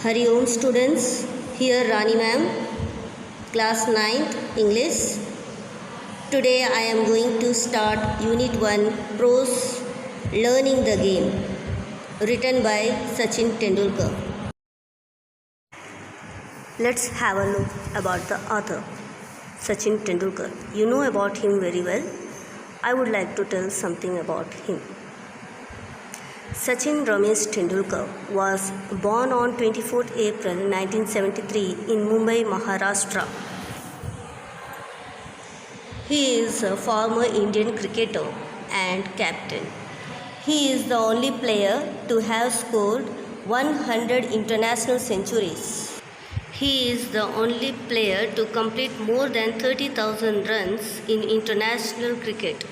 Hari Om students, here Rani ma'am, class 9th English. Today I am going to start Unit 1 Prose Learning the Game, written by Sachin Tendulkar. Let's have a look about the author, Sachin Tendulkar. You know about him very well. I would like to tell something about him. Sachin Ramesh Tendulkar was born on 24th April 1973 in Mumbai, Maharashtra. He is a former Indian cricketer and captain. He is the only player to have scored 100 international centuries. He is the only player to complete more than 30,000 runs in international cricket.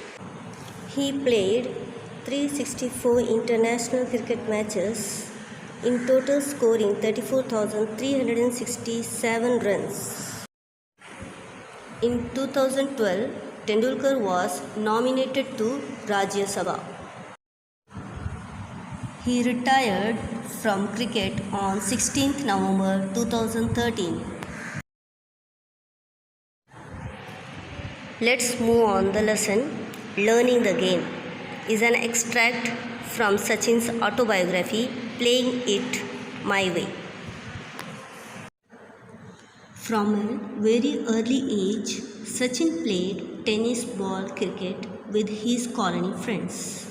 He played 364 international cricket matches, in total scoring 34,367 runs. In 2012, Tendulkar was nominated to Rajya Sabha. He retired from cricket on 16th November 2013. Let's move on the lesson. Learning the Game is an extract from Sachin's autobiography, Playing It My Way. From a very early age, Sachin played tennis ball cricket with his colony friends.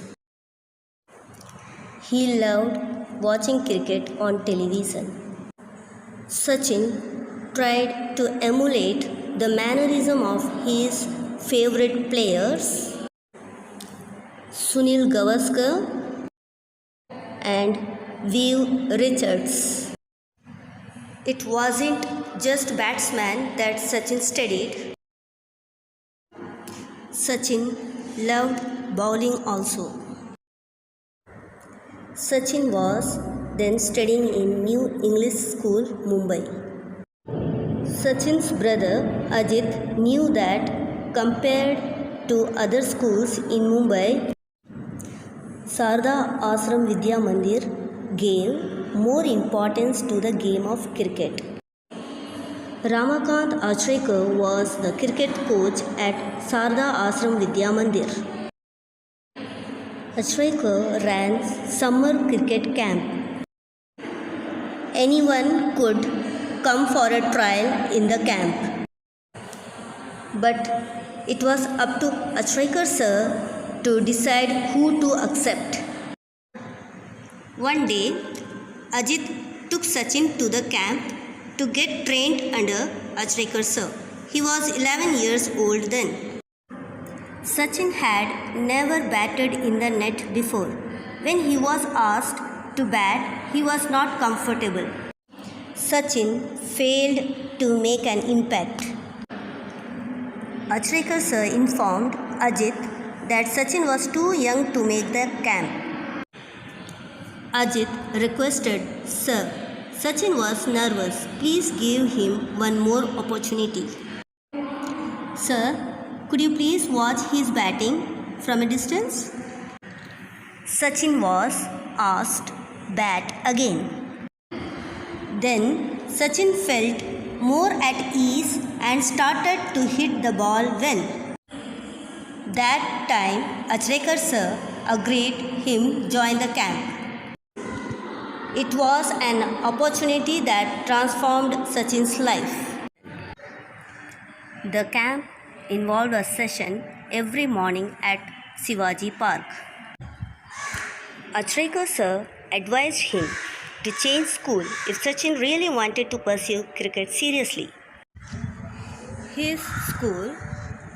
He loved watching cricket on television. Sachin tried to emulate the mannerism of his favorite players, Sunil Gavaskar and Viv Richards. It wasn't just batsmen that Sachin studied. Sachin loved bowling also. Sachin was then studying in New English School, Mumbai. Sachin's brother Ajit knew that compared to other schools in Mumbai, Sarda Ashram Vidya Mandir gave more importance to the game of cricket. Ramakant Achrekar was the cricket coach at Sarda Ashram Vidya Mandir. Achrekar ran summer cricket camp. Anyone could come for a trial in the camp. But it was up to Achrekar sir to decide who to accept. One day, Ajit took Sachin to the camp to get trained under Achrekar sir. He was 11 years old then. Sachin had never batted in the net before. When he was asked to bat, he was not comfortable. Sachin failed to make an impact. Achrekar sir informed Ajit that Sachin was too young to make the camp. Ajit requested, "Sir, Sachin was nervous. Please give him one more opportunity." "Sir, could you please watch his batting from a distance?" Sachin was asked bat again. Then Sachin felt more at ease and started to hit the ball well. That time Achrekar sir agreed him join the camp. It was an opportunity that transformed Sachin's life. The camp involved a session every morning at Shivaji Park. Achrekar sir advised him to change school if Sachin really wanted to pursue cricket seriously. His school,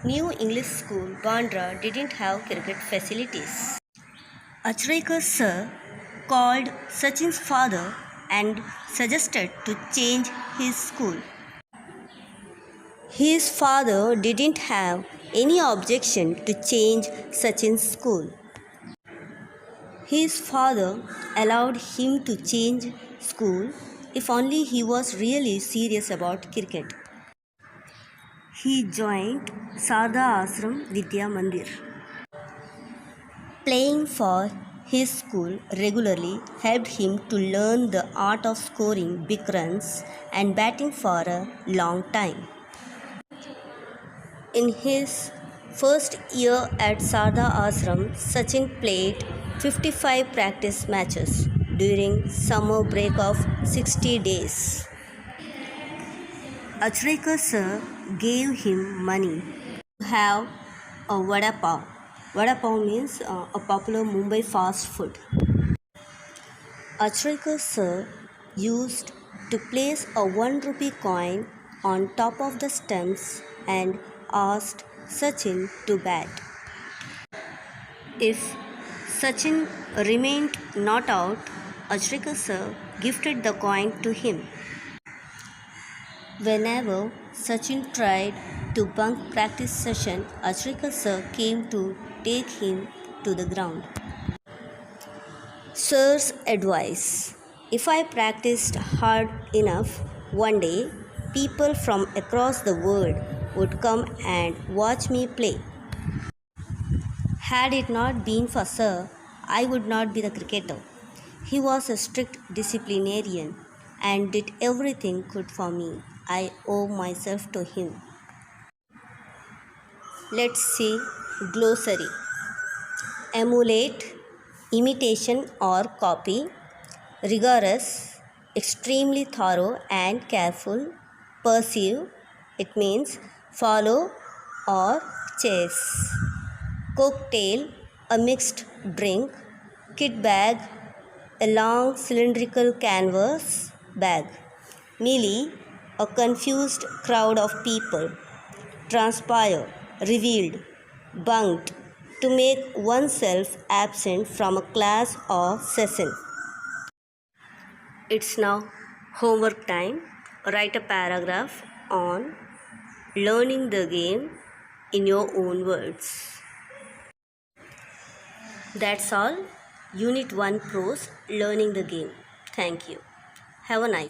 New English School, Bandra, didn't have cricket facilities. Achrekar sir called Sachin's father and suggested to change his school. His father didn't have any objection to change Sachin's school. His father allowed him to change school if only he was really serious about cricket. He joined Sarda Ashram Vidya Mandir. Playing for His school regularly helped him to learn the art of scoring big runs and batting for a long time. In his first year at Sarda Ashram, Sachin played 55 practice matches during summer break of 60 days. Achrekar sir gave him money to have a vada pav. Vada pav means a popular Mumbai fast food. Achrekar sir used to place a 1 rupee coin on top of the stumps and asked Sachin to bat. If Sachin remained not out, Achrekar sir gifted the coin to him. Whenever Sachin tried to bunk practice session, Achrekar sir came to take him to the ground. Sir's advice: if I practiced hard enough, one day people from across the world would come and watch me play. Had it not been for Sir, I would not be the cricketer. He was a strict disciplinarian and did everything good for me. I owe myself to him. Let's see glossary. Emulate, imitation or copy, rigorous, extremely thorough and careful, pursue, it means follow or chase. Cocktail, a mixed drink. Kit bag, a long cylindrical canvas bag. Melee, a confused crowd of people. Transpire, revealed, bunked, to make oneself absent from a class or session. It's now homework time. Write a paragraph on learning the game in your own words. That's all. Unit 1 Prose, learning the game. Thank you. Have a nice